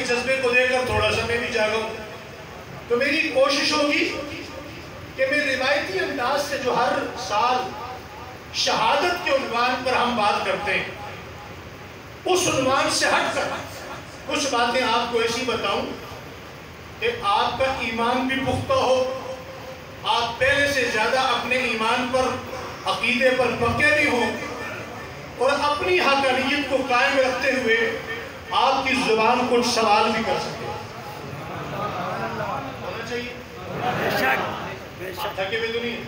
جذبے کو دیکھ کر تھوڑا سا میں بھی جاگا ہوں. تو میری کوشش ہوگی کہ میں روایتی انداز سے جو ہر سال شہادت کے عنوان پر ہم بات کرتے ہیں اس عنوان سے ہٹ کر کچھ باتیں آپ کو ایسی بتاؤں کہ آپ کا ایمان بھی پختہ ہو, آپ پہلے سے زیادہ اپنے ایمان پر عقیدے پر پکے بھی ہوں اور اپنی حقانیت کو قائم رکھتے ہوئے آپ کی زبان کو سوال بھی کر سکتے. ہونا چاہیے تھکے ہوئے تو نہیں,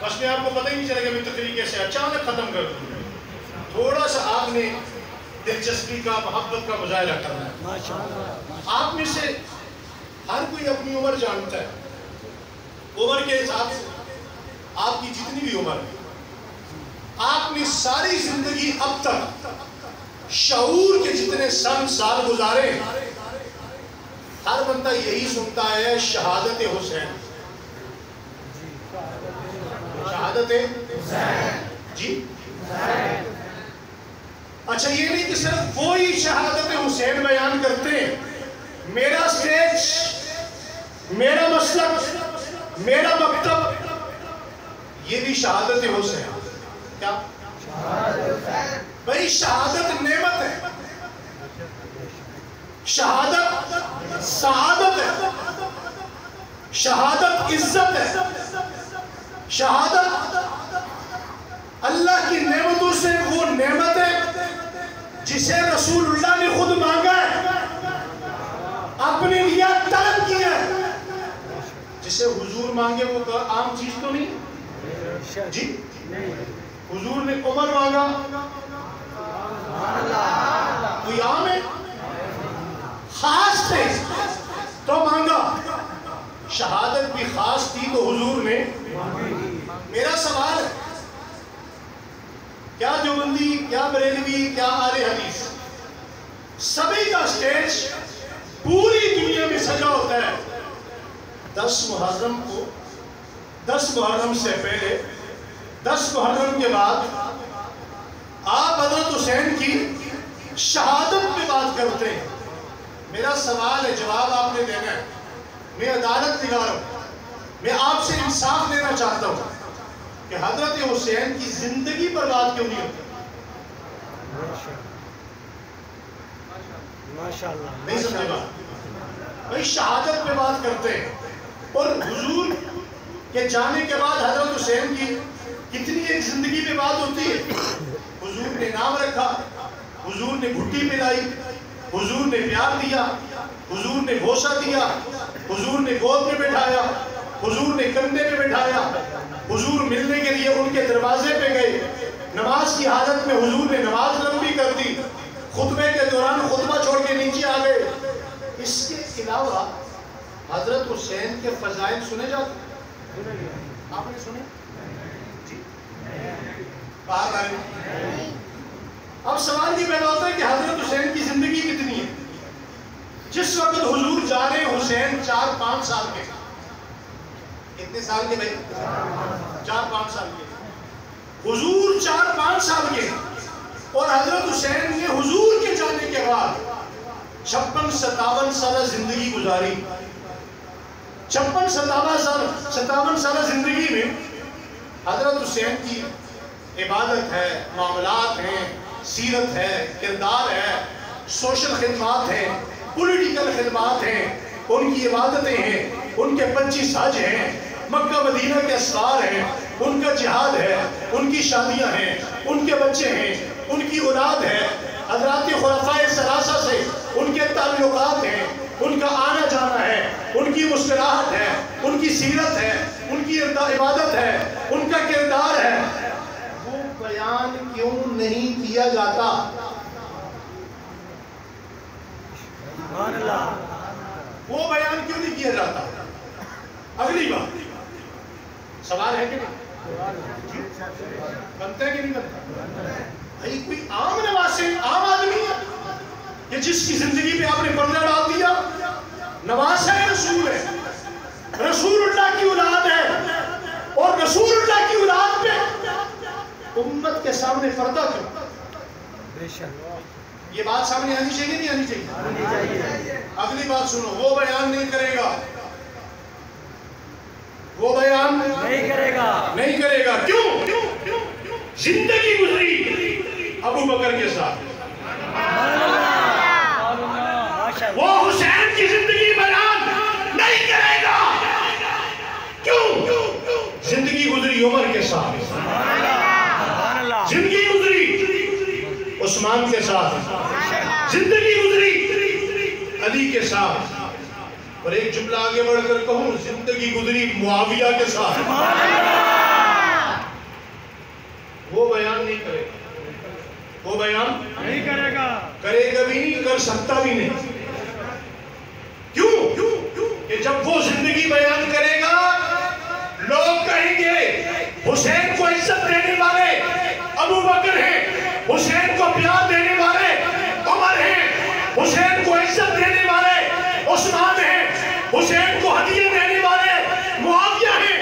بس میں آپ کو پتہ ہی نہیں چلے گا میں تقریر کیسے اچانک ختم کر دوں. تھوڑا سا آپ نے دلچسپی کا, محبت کا مظاہرہ کرنا ہے. آپ میں سے ہر کوئی اپنی عمر جانتا ہے, عمر کے حساب سے آپ کی جتنی بھی عمر ہے, آپ نے ساری زندگی اب تک شعور کے جتنے سال گزارے, ہر بندہ یہی سنتا ہے شہادت حسین, شہادت جی. اچھا یہ نہیں کہ صرف وہی شہادت حسین بیان کرتے ہیں, میرا سٹیج, میرا مسلک, میرا مکتب یہ بھی شہادت حسین. کیا بھائی شہادت نعمت ہے, شہادت سعادت ہے, شہادت عزت ہے, شہادت اللہ کی نعمتوں سے وہ نعمت ہے جسے رسول اللہ نے خود مانگا ہے, اپنے لیے طلب کیا ہے. جسے حضور مانگے وہ عام چیز تو نہیں جی. حضور نے عمر مانگا, کوئی عام ہے, خاص تھے تو مانگا. شہادت بھی خاص تھی تو حضور نے. میرا سوال ہے, کیا دیوبندی, کیا بریلوی, کیا اہل حدیث, سبھی کا سٹیج پوری دنیا میں سجا ہوتا ہے 10 محرم کو, 10 محرم سے پہلے, 10 محرم کے بعد آپ حضرت حسین کی شہادت پہ بات کرتے ہیں. میرا سوال ہے, جواب آپ نے دینا ہے. میں عدالت نگار ہوں, میں آپ سے انصاف لینا چاہتا ہوں کہ حضرت حسین کی زندگی پر بات کیوں نہیں ہوتی؟ نہیں سمجھے بات؟ بھائی شہادت پہ بات کرتے ہیں اور حضور کے جانے کے بعد حضرت حسین کی کتنی ایک زندگی پہ بات ہوتی ہے. حضور نے نام رکھا, حضور نے گھٹی پلائی, حضور نے پیار دیا, حضور نے بوسہ دیا, حضور نے گود میں بٹھایا, حضور نے کندھے پہ بٹھایا, حضور ملنے کے لیے ان کے دروازے پہ گئے, نماز کی حالت میں حضور نے نماز لمبی کر دی, خطبے کے دوران خطبہ چھوڑ کے نیچے آ گئے. اس کے علاوہ حضرت حسین کے فضائل سنے جاتے ہیں, آپ نے سنے جی؟ باہر آئے. اب سوال یہ پیدا ہوتا ہے کہ حضرت حسین کی زندگی کتنی ہے. جس وقت حضور جا رہے حسین 4-5 سال کے, کتنے سال کے بھائی؟ 4-5 سال کے. حضور 4-5 سال کے, اور حضرت حسین نے حضور کے جانے کے بعد 56-57 سالہ زندگی گزاری. 56-57 سالہ زندگی میں حضرت حسین کی عبادت ہے, معاملات ہیں, سیرت ہے, کردار ہے, سوشل خدمات ہیں, پولیٹیکل خدمات ہیں, ان کی عبادتیں ہیں, ان کے 25 حج ہیں, مکہ مدینہ کے اسرار ہیں, ان کا جہاد ہے, ان کی شادیاں ہیں, ان کے بچے ہیں, ان کی اولاد ہے, حضرات خلفائے ثلاثہ سے ان کے تعلقات ہیں, ان کا آنا جانا ہے, ان کی مصطلحات ہے, ان کی سیرت ہے, ان کی عبادت ہے, ان کا کردار ہے. وہ بیان کیوں نہیں کیا جاتا؟ وہ بیان کیوں نہیں کیا جاتا؟ اگلی بات, سوال ہے کہ نہیں؟ بنتا ہے کہ نہیں بنتا؟ بھائی کوئی عام نواز ہے, عام آدمی ہے کہ جس کی زندگی پہ آپ نے پردہ ڈال دیا؟ نواز ہے, رسول ہے, رسول اللہ کی اولاد ہے, اور رسول اللہ کی اولاد پہ امت کے سامنے پردہ کیوں؟ یہ بات سامنے آنی چاہیے نہیں آنی چاہیے؟ اگلی بات سنو، وہ بیان نہیں کرے گا، وہ بیان نہیں کرے گا. کیوں؟ زندگی گزری ابو بکر کے ساتھ، وہ حسین کی زندگی بیان نہیں کرے گا. کیوں؟ زندگی گزری عمر کے ساتھ، زندگی گزری عثمان کے ساتھ، زندگی گزری علی کے ساتھ، اور ایک جملہ آگے بڑھ کر کہوں، زندگی گزری معاویہ کے ساتھ. وہ بیان نہیں کرے گا، وہ بیان نہیں کرے گا، کرے گا بھی نہیں، کر سکتا بھی نہیں. کیوں؟ کہ جب وہ زندگی بیان کرے گا لوگ کہیں گے حسین کو عزت دینے والے ابو بکر ہیں، حسین کو پیار دینے والے عمر ہیں، حسین کو عزت دینے والے عثمان ہیں، حسین کو ہدیے دینے والے معاویہ ہیں.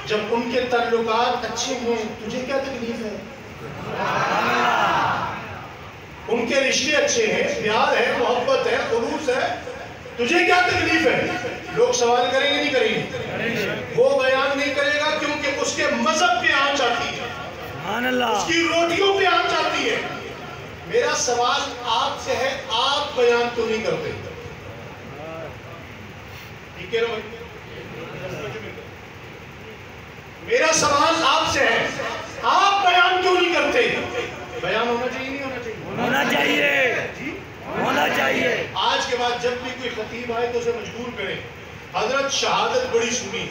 جب ان کے تعلقات اچھے ہیں تجھے کیا تکلیف ہے؟ ان کے رشتے اچھے ہیں، پیار ہے، محبت ہے، خلوص ہے، تجھے کیا تکلیف ہے؟ لوگ سوال کریں گے نہیں کریں گے؟ وہ بیان نہیں کرے گا کیونکہ اس کے مذہب پہ آنچ آتی ہے، اس کی روٹیوں پہ آنچ آتی ہے. میرا سوال آپ سے ہے، آپ بیان کیوں نہیں کرتے؟ ٹھیک ہے نا بھائی؟ میرا سوال آپ سے ہے، آپ بیان کیوں نہیں کرتے؟ بیان ہونا چاہیے نہیں ہونا چاہیے؟ ہونا چاہیے، ہونا چاہیے. آج کے بعد جب بھی کوئی خطیب آئے تو اسے مجبور کریں، حضرت شہادت بڑی سنی،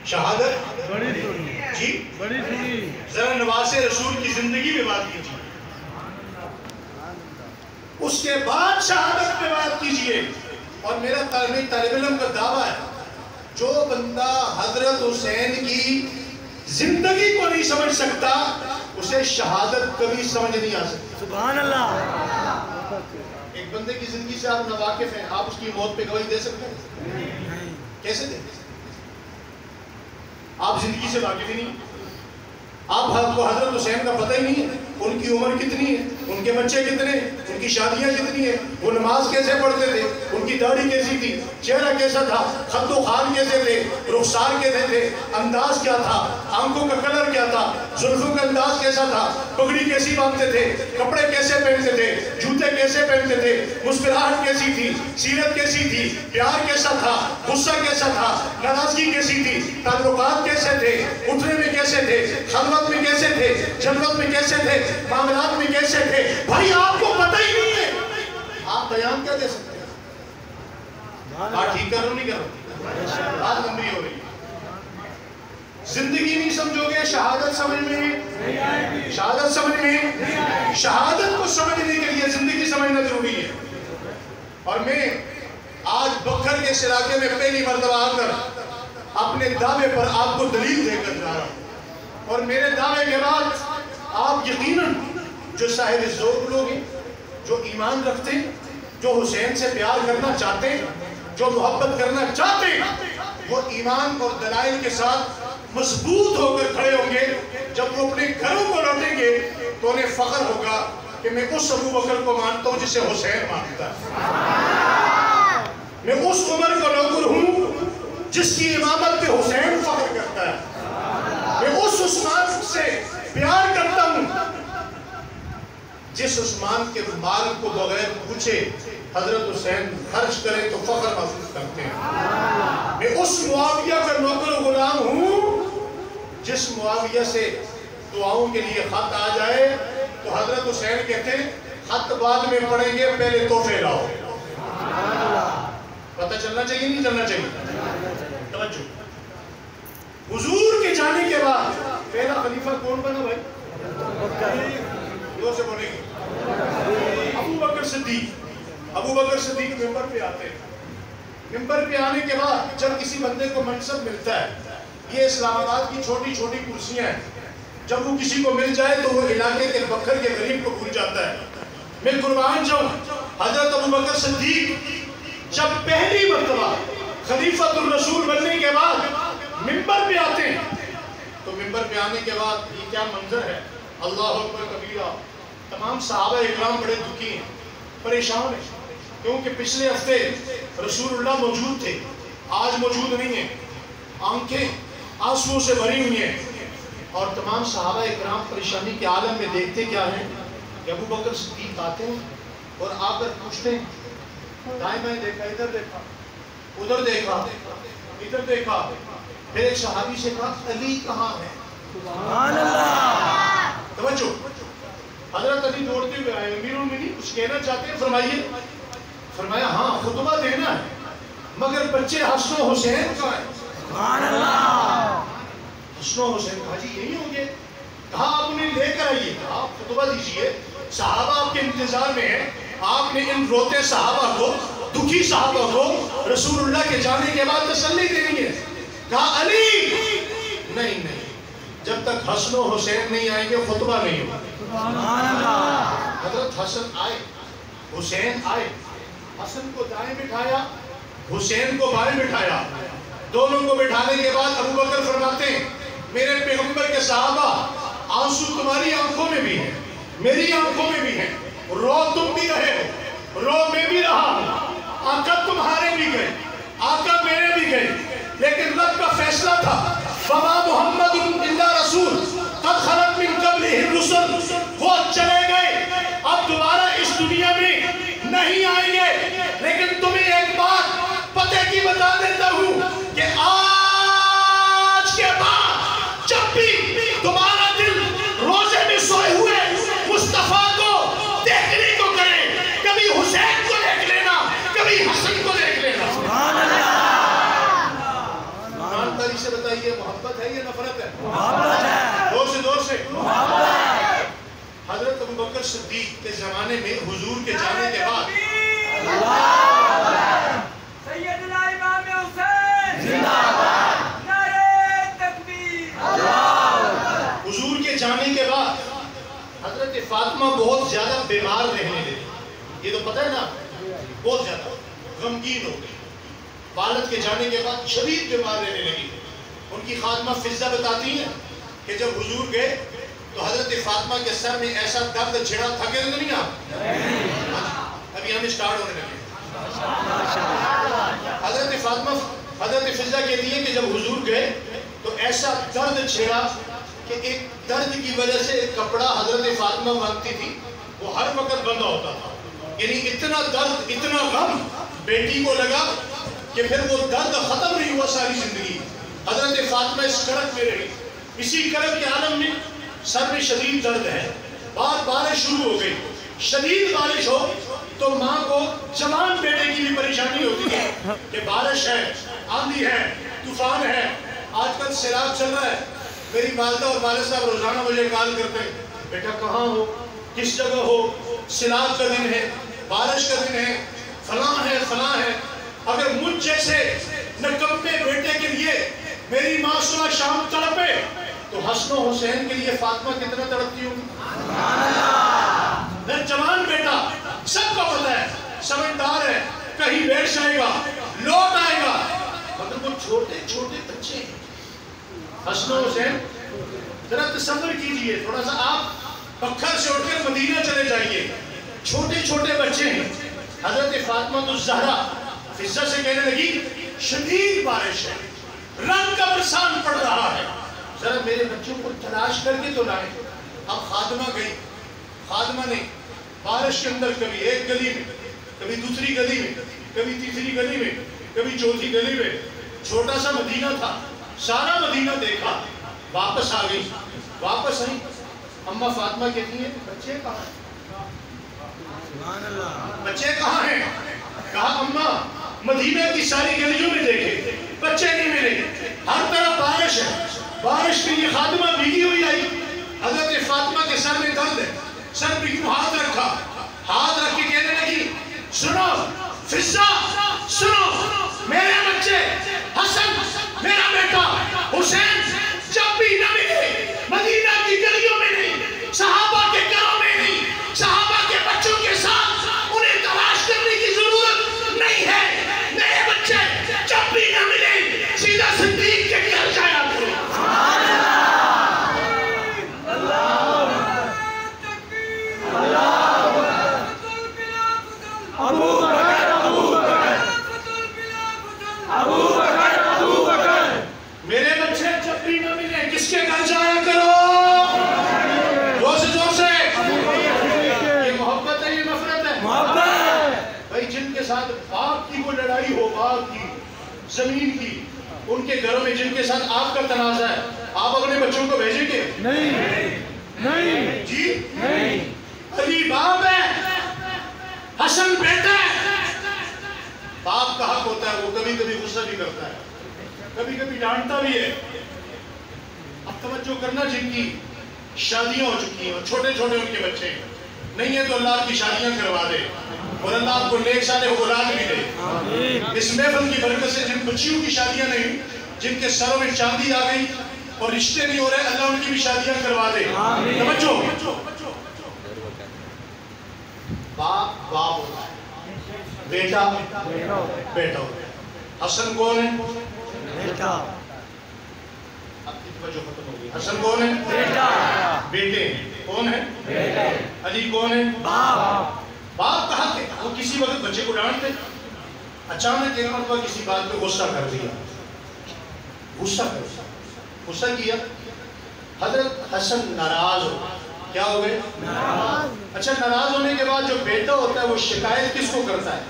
شہادت بڑی سنی، جی بڑی سنی، ذرا نواز رسول کی زندگی میں بات کیجیے، اس کے بعد شہادت پہ بات کیجیے. اور میرا طالب علم کا دعویٰ ہے، جو بندہ حضرت حسین کی زندگی کو نہیں سمجھ سکتا اسے شہادت کبھی سمجھ نہیں آ سکتی. سبحان اللہ. ایک بندے کی زندگی سے آپ ناواقف ہیں، آپ اس کی موت پہ گواہی دے سکتے ہیں؟ کیسے دیں؟ آپ زندگی سے واقف ہی نہیں، آپ کو حضرت حسین کا پتہ ہی نہیں ہے، ان کی عمر کتنی ہے، ان کے بچے کتنے ہیں، ان کی شادیاں کتنی ہیں، وہ نماز کیسے پڑھتے تھے، ان کی داڑھی کیسی تھی، چہرہ کیسا تھا، خد و خال کیسے تھے، رخسار کیسے تھے، انداز کیا تھا، آنکھوں کا کلر کیا تھا، زلفوں کا انداز کیسا تھا، پگڑی کیسی باندھتے تھے، کپڑے کیسے پہنتے تھے، جوتے کیسے پہنتے تھے، مسکراہٹ کیسی تھی، سیرت کیسی تھی، پیار کیسا تھا، غصہ کیسا تھا، ناراضگی کیسی تھی، تعلقات کیسے تھے، اٹھنے میں کیسے تھے، خلوت میں کیسے تھے، جنت میں کیسے تھے، معاملات میں کیسے تھے. بھائی آپ کو پتہ ہی نہیں ہے، آپ بیان کیا دے سکتے ہیں؟ بات ٹھیک کر رہا ہوں نہیں کر رہا؟ بات لمبی ہو رہی ہے. زندگی نہیں سمجھو گے، شہادت سمجھ میں، شہادت سمجھ میں، شہادت کو سمجھنے کے لیے زندگی سمجھنا ضروری ہے. اور میں آج بکھر کے اس علاقے میں پہلی مرتبہ آ کر اپنے دعوے پر آپ کو دلیل دے کر جا رہا ہوں، اور میرے دعوے کے بعد آپ یقیناً جو صاحب ذوق لوگ ہیں، جو ایمان رکھتے ہیں، جو حسین سے پیار کرنا چاہتے ہیں، جو محبت کرنا چاہتے ہیں، وہ ایمان اور دلائل کے ساتھ مضبوط ہو کر کھڑے ہوں گے. جب وہ اپنے گھروں کو لوٹیں گے تو انہیں فخر ہوگا کہ میں اس ابو بکر کو مانتا ہوں جسے حسین مانتا ہے، میں اس عمر کا نوکر ہوں جس کی امامت پہ حسین فخر کرتا ہے، میں اس عثمان سے پیار کرتا ہوں جس عثمان کے مال کو بغیر پوچھے حضرت حسین خرچ کرے تو فخر محسوس کرتے ہیں، میں اس معاویہ کا نوکر و غلام ہوں جس معاویہ سے دعاؤں کے لیے خط آ جائے تو حضرت حسین کہتے ہیں خط بعد میں پڑھیں گے، پہلے تحفے لاؤ. پتہ چلنا چاہیے نہیں چلنا چاہیے؟ توجہ. حضور کے جانے کے بعد پہلا خلیفہ کون بنا بھائی؟ دو سے بولیں گے، ابو بکر صدیق. ابو بکر صدیق ممبر پہ آتے ہیں. ممبر پہ آنے کے بعد جب کسی بندے کو منصب ملتا ہے، یہ اسلام آباد کی چھوٹی چھوٹی کرسیاں ہیں، جب وہ کسی کو مل جائے تو وہ علاقے کے بکر کے غریب کو بھول جاتا ہے. میں قربان جاؤں، حضرت ابو بکر صدیق جب پہلی مرتبہ خلیفۃ الرسول بننے کے بعد ممبر پہ آتے ہیں تو ممبر پہ آنے کے بعد یہ کیا منظر ہے، اللہ اکبر کبیرہ. تمام صحابہ اکرام بڑے دکھی ہیں، پریشان ہیں. کیونکہ پچھلے ہفتے رسول اللہ موجود تھے، آج موجود نہیں ہیں، آنکھیں آنسوؤں سے بھری ہوئی ہیں، اور تمام صحابہ اکرام پریشانی کے عالم میں دیکھتے کیا ہیں کہ ابو بکر صدیق آتے ہیں اور آ کر پوچھتے ہیں، دائیں بائیں دیکھا، ادھر دیکھا، ادھر دیکھا، ادھر دیکھا، پھر ایک صحابی سے کہا علی کہاں ہے؟ سبحان اللہ، توجہ، حضرت علی دوڑتے ہوئے آئے، امیر المومنین کچھ کہنا چاہتے ہیں؟ فرمائیے۔ فرمایا ہاں خطبہ دینا ہے، مگر بچے حسن و حسین کا ہے۔ سبحان اللہ، حسن و حسین کہا جی یہی ہوں گے، کہا آپ انہیں لے کر آئیے، کہا آپ خطبہ دیجئے، صحابہ آپ کے انتظار میں ہیں، آپ نے ان روتے صحابہ کو، دکھی صحابہ کو رسول اللہ کے جانے کے بعد تسلی دینی ہے۔ کہا علی نہیں نہیں، جب تک حسن و حسین نہیں آئیں گے خطبہ نہیں ہوگا۔ سبحان اللہ، حضرت حسن آئے، حسین آئے، حسن کو دائیں بٹھایا، حسین کو بائیں بٹھایا، دونوں کو بٹھانے کے بعد ابو بکر فرماتے ہیں میرے پیغمبر کے صحابہ آنسو تمہاری آنکھوں میں بھی ہیں، میری آنکھوں میں بھی ہیں، رو تم بھی رہے ہو، رو میں بھی رہا ہوں، آقا تمہارے بھی گئے، آقا میرے بھی گئے، لیکن رب کا فیصلہ تھا فما محمد الا رسول قد خلت من قبلہ الرسل، وہ چلے گئے، اب دوبارہ اس دنیا میں نہیں آئیں گے، لیکن تمہیں ایک بات پتہ کی بتا دیتا ہوں کہ آج کے بعد جب بھی تمہارا دل روزے میں سوئے ہوئے مصطفیٰ کو دیکھنے کو کرے، کبھی حسین کو دیکھ لینا، کبھی حسن کو دیکھ لینا۔ سبحان اللہ، ایمانداری سے بتائیے محبت ہے یا نفرت ہے؟ محبت ہے، زور سے زور سے محبت۔ حضرت ابو بکر صدیق کے زمانے میں حضور کے جانے کے بعد سیدنا امام حسین زندہ باد، نعرہ تکبیر، حضور کے جانے کے بعد حضرت فاطمہ بہت زیادہ بیمار رہنے لگی، یہ تو پتہ ہے نا، بہت زیادہ غمگین ہو گئی، والد کے جانے کے بعد شدید بیمار رہنے لگی۔ ان کی خادمہ فضہ بتاتی ہیں کہ جب حضور گئے تو حضرت فاطمہ کے سر میں ایسا درد چھڑا تھا کہ نہیں آپ ابھی ہم اسٹارٹ ہونے لگے۔ حضرت فاطمہ حضرت فضہ کہتی ہے کہ جب حضور گئے تو ایسا درد چھڑا کہ ایک درد کی وجہ سے ایک کپڑا حضرت فاطمہ مانگتی تھی وہ ہر وقت بندہ ہوتا تھا، یعنی اتنا درد اتنا غم بیٹی کو لگا کہ پھر وہ درد ختم نہیں ہوا ساری زندگی۔ حضرت فاطمہ اس کرب میں رہی، اسی کرب کے عالم میں سر میں شدید درد ہے، بارش شروع ہو گئی، شدید بارش ہو تو ماں کو جوان بیٹے کی بھی پریشانی ہوتی ہے کہ بارش ہے، آندھی ہے، طوفان ہے، آج کل سیلاب چل رہا ہے۔ میری والدہ اور والد صاحب روزانہ مجھے کال کرتے ہیں بیٹا کہاں ہو، کس جگہ ہو، سیلاب کا دن ہے، بارش کا دن ہے، فلاں ہے فلاں ہے۔ اگر مجھ جیسے نکمے بیٹے کے لیے میری ماں صبح شام تڑپے تو حسن و حسین کے لیے فاطمہ کتنا تڑپتی ہوگی۔ میں جوان بیٹا، سب کو پتہ ہے، سمجھدار ہے، کہیں بیٹھ جائے گا، لوٹ آئے گا، مگر وہ چھوٹے چھوٹے بچے ہیں۔ حسن و حسین ذرا تصور کیجئے، تھوڑا سا آپ پکھر سے اٹھ کر مدینہ چلے جائیے، چھوٹے چھوٹے بچے ہیں۔ حضرت فاطمہ الزہرا فضہ سے کہنے لگی شدید بارش ہے، رنگ کا برسان پڑ رہا ہے، ذرا میرے بچوں کو تلاش کر کے تو لائیں۔ اب خادمہ گئی، خادمہ نے بارش کے اندر کبھی ایک گلی میں، کبھی دوسری گلی میں، کبھی تیسری گلی میں، کبھی چوتھی گلی میں، چھوٹا سا مدینہ تھا، سارا مدینہ دیکھا، واپس آ گئی، واپس آئی، اماں فاطمہ کہتی ہیں بچے کہاں ہیں؟ بچے کہاں ہیں؟ کہا اماں مدینہ کی ساری گلیوں میں دیکھے، بچے نہیں ملے، ہر طرف بارش ہے، بارش میں یہ خادمہ بھیگی ہوئی آئی، حضرت فاطمہ کے سر میں درد ہے، سر پہ کیوں ہاتھ رکھا، ہاتھ رکھ کے کہنے لگی سنو فضہ سنو، میرے بچے حسن میرا بیٹا حسین جب بھی نہ ملے، مدینہ کی گلیوں میں نہیں، صحابہ کے گھروں میں نہیں، صحابہ کے بچوں کے ساتھ انہیں تلاش کرنے کی ضرورت نہیں ہے، میرے بچے جب بھی نہ ملے سیدھا صدیق کے گھر جایا کرو۔ ابو بکر ساتھ باپ کی کوئی لڑائی ہو، باپ کی، زمین کی، ان کے گھروں میں جن کے ساتھ آپ کا تنازع ہے، آپ اپنے بچوں کو بھیجیں گے؟ نہیں جی نہیں۔ علی باپ ہے، حسن بیٹا ہے۔ باپ کا حق ہوتا ہے، وہ کبھی کبھی غصہ بھی کرتا ہے، کبھی کبھی ڈانٹتا بھی ہے۔ اب توجہ کرنا، جن کی شادیاں ہو چکی ہیں اور چھوٹے چھوٹے ان کے بچے نہیں ہیں تو اللہ آپ کی شادیاں کروا دے اور اللہ آپ کو نیک صالح اولاد بھی دے۔ اس محفل کی برکت سے جن بچیوں کی شادیاں نہیں، جن کے سروں میں چاندی آ گئی اور رشتے نہیں ہو رہے، اللہ ان کی بھی شادیاں کروا دے۔ توجہ، باپ باپ ہوتا ہے، بیٹا بیٹا ہوتا ہے۔ حسن کون ہے؟ بیٹا۔ اب کی توجہ ختم ہو گئی۔ حسن کون ہے؟ بیٹا۔ بیٹے کون ہے؟ بیٹے۔ علی کون ہے؟ باپ۔ باپ کا حق ہے، وہ کسی وقت بچے کو ڈانٹ دے، اچانک ایک مرتبہ کسی بات پہ غصہ کر دیا، غصہ کیا، حضرت حسن ناراض ہو، کیا ہو گئے؟ ناراض۔ اچھا، ناراض ہونے کے بعد جو بیٹا ہوتا ہے وہ شکایت کس کو کرتا ہے؟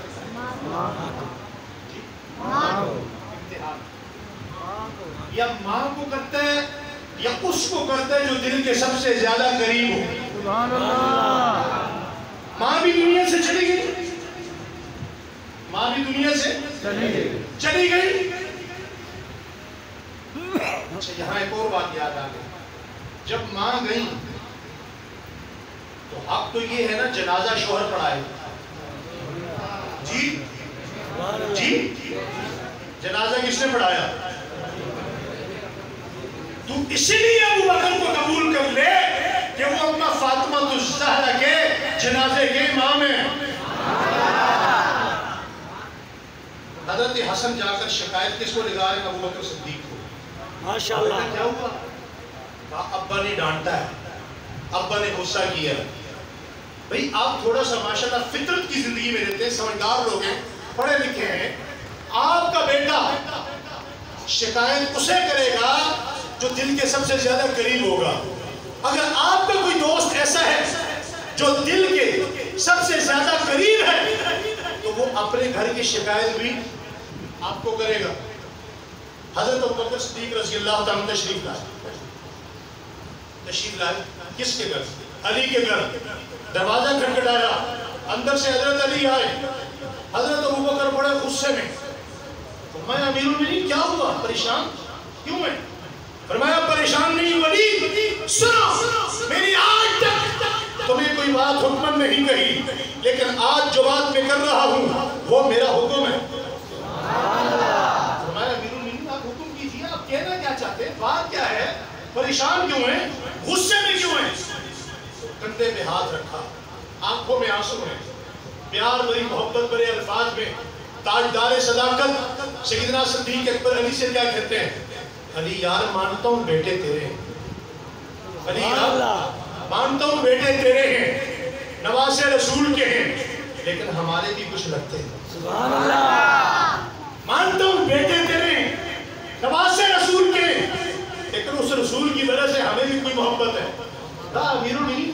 یا ماں کو کرتا ہے یا اس کو کرتا ہے جو دل کے سب سے زیادہ قریب ہو؟ سبحان اللہ۔ ماں بھی دنیا سے چلی گئی، ماں بھی دنیا سے چلی گئی۔ اچھا، یہاں ایک اور بات یاد آ گئی، جب ماں گئی تو اب تو یہ ہے نا جنازہ شوہر پڑھائے۔ جی جی، جنازہ کس نے پڑھایا؟ تو اسی لیے ابو بکر کو قبول کر لے کہ وہ اپنا فاطمہ الزہرا کے جنازے کے امام ہیں۔ حضرت حسن جا کر شکایت کس کو لگا رہے ہیں؟ ابو بکر صدیق کو۔ ماشاءاللہ۔ کیا ہوا؟ ابا نے ڈانٹا ہے، ابا نے غصہ کیا۔ بھئی آپ تھوڑا سا ماشاءاللہ فطرت کی زندگی میں رہتے ہیں، سمجھدار لوگ ہیں، پڑھے لکھے ہیں۔ آپ کا بیٹا شکایت اسے کرے گا جو دل کے سب سے زیادہ قریب ہوگا۔ اگر آپ کا کوئی دوست ایسا ہے جو دل کے سب سے زیادہ قریب ہے تو وہ اپنے گھر کی شکایت بھی آپ کو کرے گا۔ حضرت ابوبکر صدیق رضی اللہ تعالیٰ تشریف لائے، کس کے گھر؟ علی کے گھر۔ دروازہ کھٹکھٹایا، اندر سے حضرت علی آئے۔ حضرت ابوبکر بڑے غصے میں، فرمایا امیر المومنین کیا ہوا؟ پریشان کیوں ہے؟ فرمایا پریشان نہیں ولی، سنو، میری آج تک تمہیں کوئی بات حکم نہیں کہی، لیکن آج جو بات میں کر رہا ہوں وہ میرا حکم ہے۔ فرمایا امیر المومنین آپ حکم کیجئے، آپ کہنا کیا چاہتے ہیں؟ بات کیا ہے؟ پریشان کیوں ہیں؟ غصے میں کیوں ہیں؟ کندھے پہ ہاتھ رکھا، آنکھوں میں آنسو ہیں، پیار بھری محبت بھرے الفاظ میں تاجدار صداقت سیدنا صدیق اکبر علی سے کیا کہتے ہیں؟ علی یار مانتا ہوں بیٹے تیرے ہیں، علی یار مانتا ہوں بیٹے تیرے ہیں، نواز رسول کے ہیں، لیکن ہمارے بھی کچھ لگتے ہیں۔ سبحان اللہ۔ مانتا ہوں بیٹے تیرے ہیں، نواز رسول کے ہیں، لیکن اس رسول کی وجہ سے ہمیں بھی کوئی محبت ہے۔ امیر المومنین